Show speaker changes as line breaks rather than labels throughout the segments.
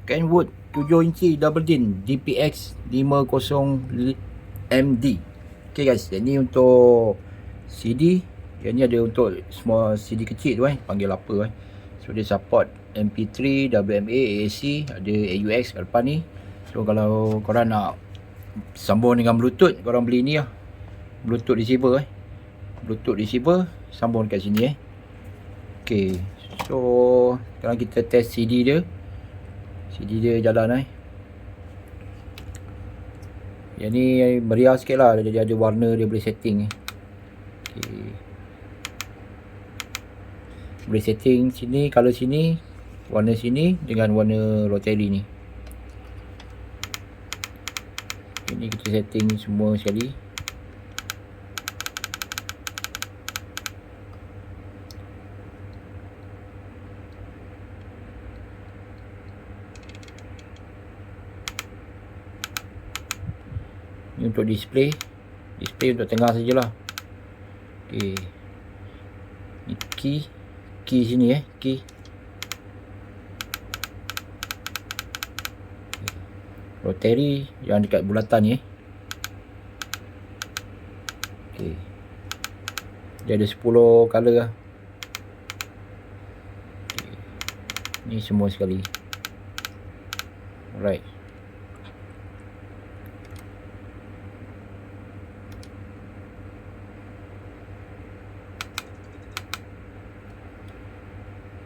Kenwood 7 inci double din DPX 50MD. Okay guys, yang ni untuk CD, yang ni ada untuk semua CD kecil tu panggil apa So dia support MP3, WMA, AAC, ada AUX kat depan ni. So kalau korang nak sambung dengan Bluetooth, korang beli ni lah, Bluetooth receiver Bluetooth receiver sambung dekat sini Okay, so sekarang kita test CD dia. CD dia jalan Yang ni meriah sikit lah, dia ada warna, dia boleh setting okay. Boleh setting sini, color sini, warna sini dengan warna rotary ni. Ini kita setting semua sekali. Ini untuk display untuk tengah sajalah. Okay. Ini key sini key. Rotary yang dekat bulatan ni Okay. Dia ada 10 color lah. Okay. Ni semua sekali. Alright.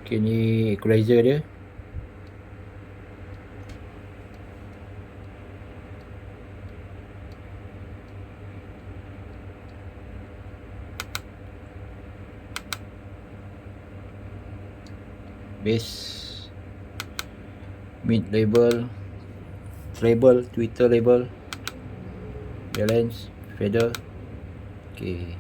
Okay, ni equalizer dia. Bass, mid label, treble, tweeter label, balance, fader. Okay.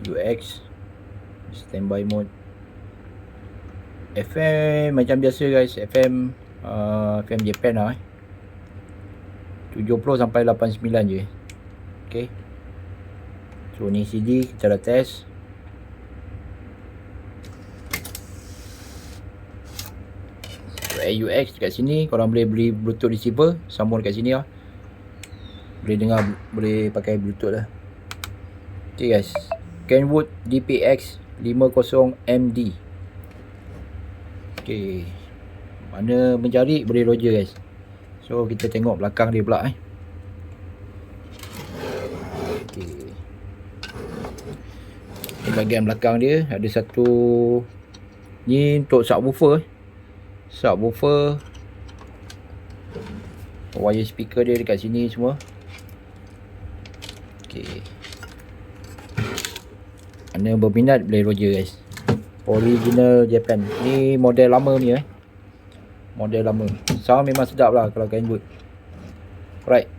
UX, standby mode, FM macam biasa guys, FM Japan lah 70 sampai 89 je. Okay, so ni CD kita dah test. So, AUX dekat sini, korang boleh beli Bluetooth receiver, sambung dekat sini lah, boleh dengar, boleh pakai Bluetooth lah. Okay guys, Kenwood DPX 50MD. Okay, mana mencari boleh Roger guys. So kita tengok belakang dia pula Okay. Di bahagian belakang dia ada satu, ni untuk subwoofer. Subwoofer, wire speaker dia dekat sini semua. Okay, mana berminat boleh Roger guys. Original Japan. Ni model lama ni model lama. Sound memang sedap lah kalau Kenwood. Alright.